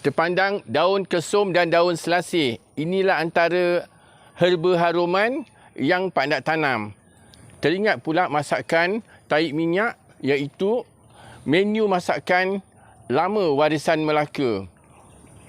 Terpandang daun kesum dan daun selasih. Inilah antara herba haruman yang Pak Nat tanam. Teringat pula masakan tahi minyak, iaitu menu masakan lama warisan Melaka.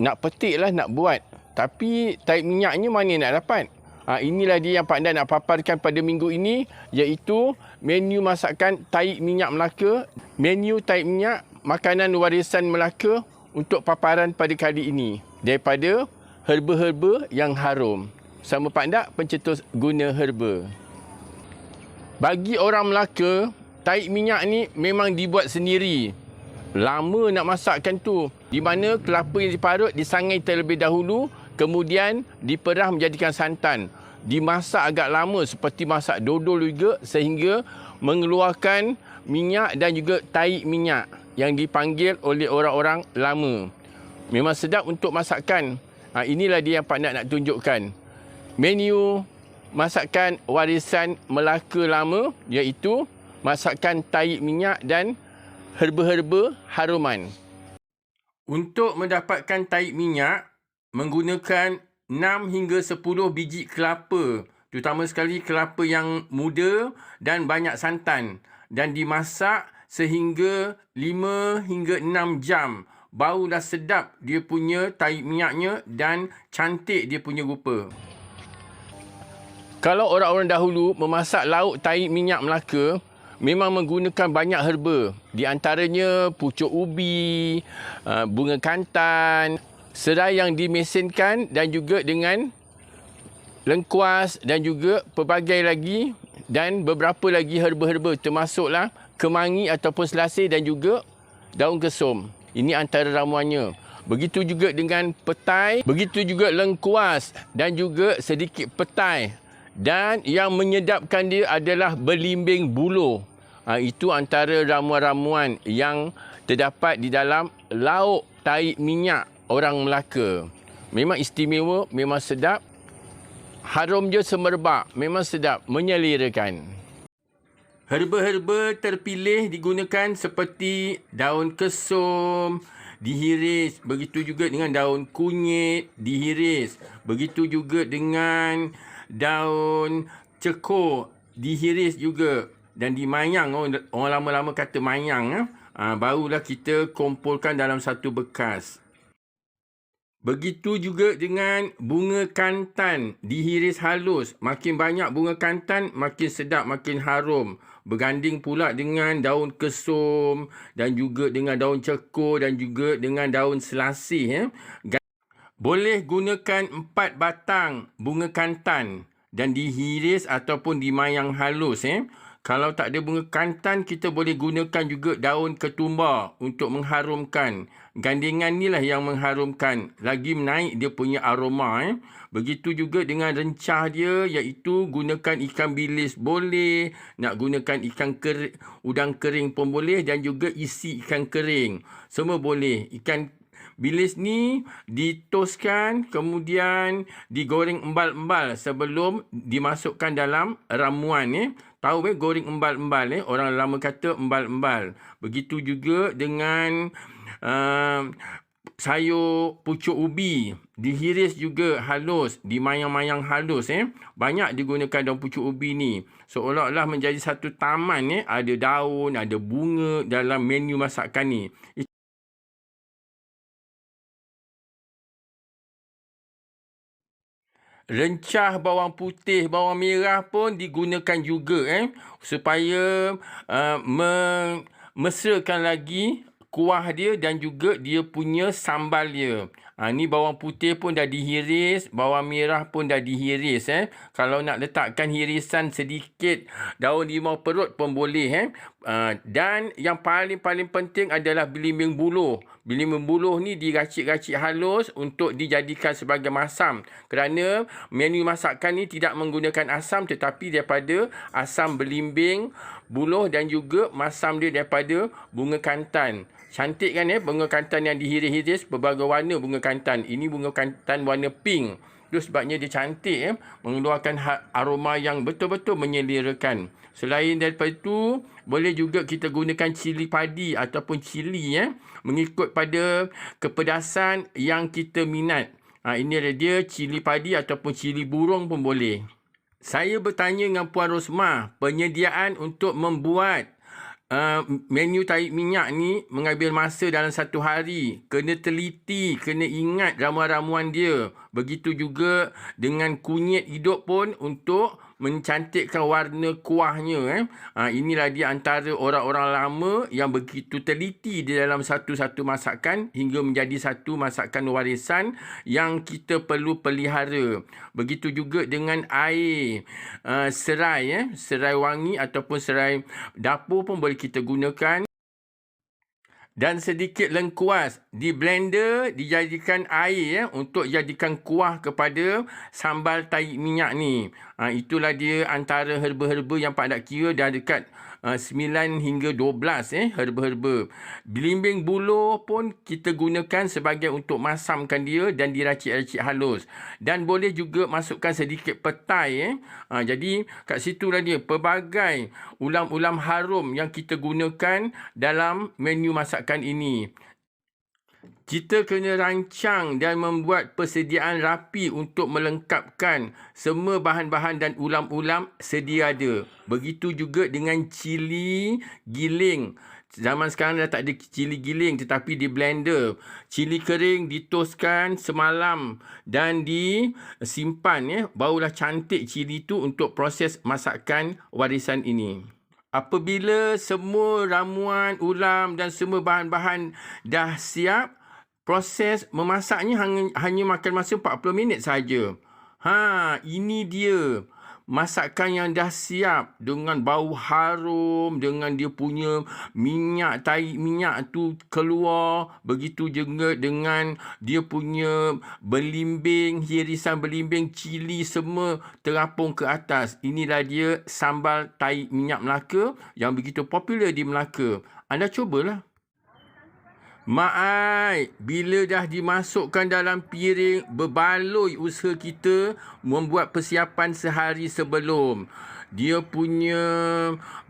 Nak petiklah nak buat, tapi tahi minyaknya mana nak dapat? Inilah dia yang Pak Nat nak paparkan pada minggu ini, iaitu menu masakan tahi minyak Melaka. Menu tahi minyak makanan warisan Melaka untuk paparan pada kali ini daripada herba-herba yang harum. Sama Pak Nat, pencetus guna herba. Bagi orang Melaka, tahi minyak ni memang dibuat sendiri. Lama nak masakkan tu. Di mana kelapa yang diparut disangai terlebih dahulu, kemudian diperah menjadikan santan. Dimasak agak lama seperti masak dodol juga, sehingga mengeluarkan minyak dan juga tahi minyak yang dipanggil oleh orang-orang lama. Memang sedap untuk masakan. Inilah dia yang Pak Nat nak tunjukkan. Menu masakan warisan Melaka lama, iaitu masakan tahi minyak dan herba-herba haruman. Untuk mendapatkan tahi minyak, menggunakan 6 hingga 10 biji kelapa, terutama sekali kelapa yang muda dan banyak santan, dan dimasak sehingga 5 hingga 6 jam. Bau dah sedap dia punya tahi minyaknya dan cantik dia punya rupa. Kalau orang-orang dahulu memasak lauk tahi minyak Melaka, memang menggunakan banyak herba. Di antaranya pucuk ubi, bunga kantan, serai yang dimesinkan dan juga dengan lengkuas dan juga pelbagai lagi dan beberapa lagi herba-herba, termasuklah kemangi ataupun selasih dan juga daun kesum. Ini antara ramuannya. Begitu juga dengan petai, begitu juga lengkuas dan juga sedikit petai. Dan yang menyedapkan dia adalah belimbing buluh. Itu antara ramuan-ramuan yang terdapat di dalam lauk tahi minyak orang Melaka. Memang istimewa, memang sedap. Harum je semerbak, memang sedap, menyelerakan. Herba-herba terpilih digunakan seperti daun kesum, dihiris. Begitu juga dengan daun kunyit, dihiris. Begitu juga dengan daun cekor, dihiris juga. Dan dimayang, orang lama-lama kata mayang. Barulah kita kumpulkan dalam satu bekas. Begitu juga dengan bunga kantan, dihiris halus. Makin banyak bunga kantan, makin sedap, makin harum. Berganding pula dengan daun kesum dan juga dengan daun cekor dan juga dengan daun selasih. Boleh gunakan 4 batang bunga kantan dan dihiris ataupun dimayang halus. Kalau tak ada bunga kantan, kita boleh gunakan juga daun ketumbar untuk mengharumkan. Gandingan ni lah yang mengharumkan. Lagi menaik dia punya aroma. Begitu juga dengan rencah dia, iaitu gunakan ikan bilis boleh. Nak gunakan ikan udang kering pun boleh. Dan juga isi ikan kering. Semua boleh. Ikan bilis ni ditoskan, kemudian digoreng embal-embal sebelum dimasukkan dalam ramuan. Tahu goreng embal-embal, orang lama kata embal-embal. Begitu juga dengan sayur pucuk ubi, dihiris juga halus, dimayang-mayang halus. Banyak digunakan daun pucuk ubi ni. Seolah-olah menjadi satu taman. Ada daun, ada bunga dalam menu masakan ni. Rencah bawang putih, bawang merah pun digunakan juga supaya mesrakan lagi kuah dia dan juga dia punya sambal dia. Ni bawang putih pun dah dihiris, bawang merah pun dah dihiris. Kalau nak letakkan hirisan sedikit daun limau perut pun boleh. Dan yang paling penting adalah belimbing buluh. Belimbing buluh ni diracik-racik halus untuk dijadikan sebagai masam. Kerana menu masakan ni tidak menggunakan asam, tetapi daripada asam belimbing buluh dan juga masam dia daripada bunga kantan. Cantik kan bunga kantan yang dihiris-hiris, berbagai warna bunga kantan. Ini bunga kantan warna pink. Itu sebabnya dia cantik mengeluarkan aroma yang betul-betul menyelerakan. Selain daripada itu, boleh juga kita gunakan cili padi ataupun cili mengikut pada kepedasan yang kita minat. Ini ada dia cili padi ataupun cili burung pun boleh. Saya bertanya dengan Puan Rosmah, penyediaan untuk membuat menu tarik minyak ni mengambil masa dalam 1 hari. Kena teliti, kena ingat ramuan-ramuan dia. Begitu juga dengan kunyit hidup pun untuk mencantikkan warna kuahnya. Inilah dia antara orang-orang lama yang begitu teliti di dalam satu-satu masakan hingga menjadi satu masakan warisan yang kita perlu pelihara. Begitu juga dengan air serai, serai wangi ataupun serai dapur pun boleh kita gunakan. Dan sedikit lengkuas di blender dijadikan air untuk jadikan kuah kepada sambal tarik minyak ni. Itulah dia antara herba-herba yang Pak Dak kira dah dekat 9 hingga 12 herba-herba. Belimbing buluh pun kita gunakan sebagai untuk masamkan dia dan diracik-racik halus. Dan boleh juga masukkan sedikit petai. Jadi kat situlah dia pelbagai ulam-ulam harum yang kita gunakan dalam menu masakan ini. Kita kena rancang dan membuat persediaan rapi untuk melengkapkan semua bahan-bahan dan ulam-ulam sedia ada. Begitu juga dengan cili giling. Zaman sekarang dah tak ada cili giling tetapi di blender. Cili kering ditoskan semalam dan disimpan. Barulah cantik cili tu untuk proses masakan warisan ini. Apabila semua ramuan, ulam dan semua bahan-bahan dah siap, proses memasaknya hanya makan masa 40 minit saja. Ini dia masakan yang dah siap dengan bau harum, dengan dia punya minyak, tarik minyak tu keluar. Begitu juga dengan dia punya belimbing, hirisan belimbing, cili semua terapung ke atas. Inilah dia sambal tarik minyak Melaka yang begitu popular di Melaka. Anda cubalah. Mak Ai, bila dah dimasukkan dalam piring, berbaloi usaha kita membuat persiapan sehari sebelum. Dia punya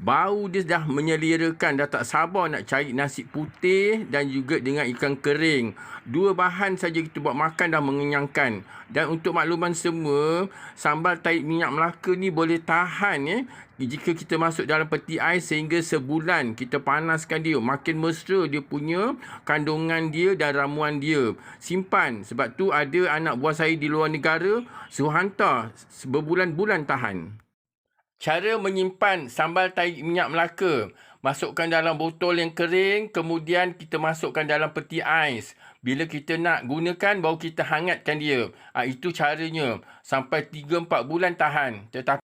bau dia dah menyelerakan, dah tak sabar nak cari nasi putih dan juga dengan ikan kering. 2 bahan saja kita buat makan dah mengenyangkan. Dan untuk makluman semua, sambal tarik minyak Melaka ni boleh tahan jika kita masuk dalam peti ais sehingga sebulan. Kita panaskan dia, makin mesra dia punya kandungan dia dan ramuan dia. Simpan, sebab tu ada anak buah saya di luar negara suruh hantar, berbulan-bulan tahan. Cara menyimpan sambal tarik minyak Melaka. Masukkan dalam botol yang kering, kemudian kita masukkan dalam peti ais. Bila kita nak gunakan, baru kita hangatkan dia. Itu caranya. Sampai 3-4 bulan tahan. Tetapi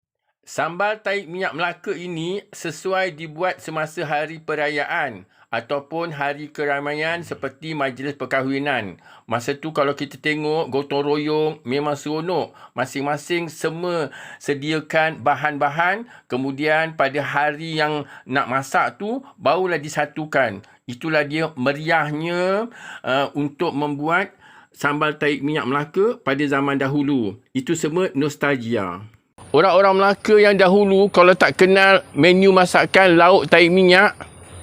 sambal tarik minyak Melaka ini sesuai dibuat semasa hari perayaan ataupun hari keramaian seperti majlis perkahwinan. Masa tu kalau kita tengok gotong royong memang seronok. Masing-masing semua sediakan bahan-bahan. Kemudian pada hari yang nak masak tu barulah disatukan. Itulah dia meriahnya untuk membuat sambal tarik minyak Melaka pada zaman dahulu. Itu semua nostalgia. Orang-orang Melaka yang dahulu kalau tak kenal menu masakan lauk tarik minyak,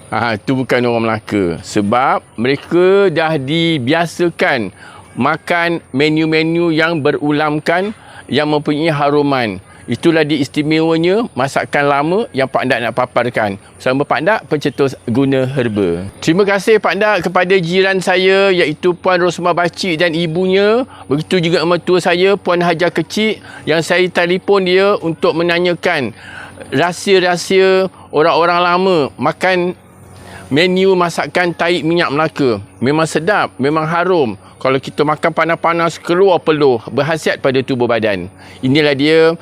itu bukan orang Melaka. Sebab mereka dah dibiasakan makan menu-menu yang berulamkan, yang mempunyai haruman. Itulah dia istimewanya masakan lama yang Pak Dak nak paparkan. Bersama Pak Dak, pencetus guna herba. Terima kasih Pak Dak kepada jiran saya iaitu Puan Rosmah Bacik dan ibunya. Begitu juga mertua saya Puan Hajar Kecik yang saya telefon dia untuk menanyakan rahsia-rahsia orang-orang lama makan menu masakan tarik minyak Melaka. Memang sedap, memang harum. Kalau kita makan panas-panas keluar peluh, berkhasiat pada tubuh badan. Inilah dia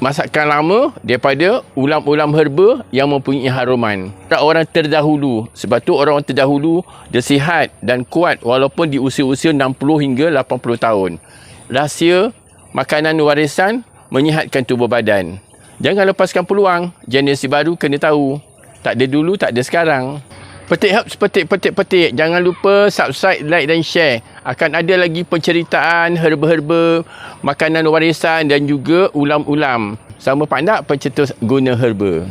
masakan lama daripada ulam-ulam herba yang mempunyai haruman. Orang terdahulu. Sebab tu orang terdahulu dia sihat dan kuat walaupun di usia-usia 60 hingga 80 tahun. Rahsia makanan warisan menyihatkan tubuh badan. Jangan lepaskan peluang. Generasi baru kena tahu. Tak ada dulu, tak ada sekarang. Petik Herbs, petik. Jangan lupa subscribe, like dan share. Akan ada lagi penceritaan herba-herba, makanan warisan dan juga ulam-ulam. Sama pandak pencetus guna herba.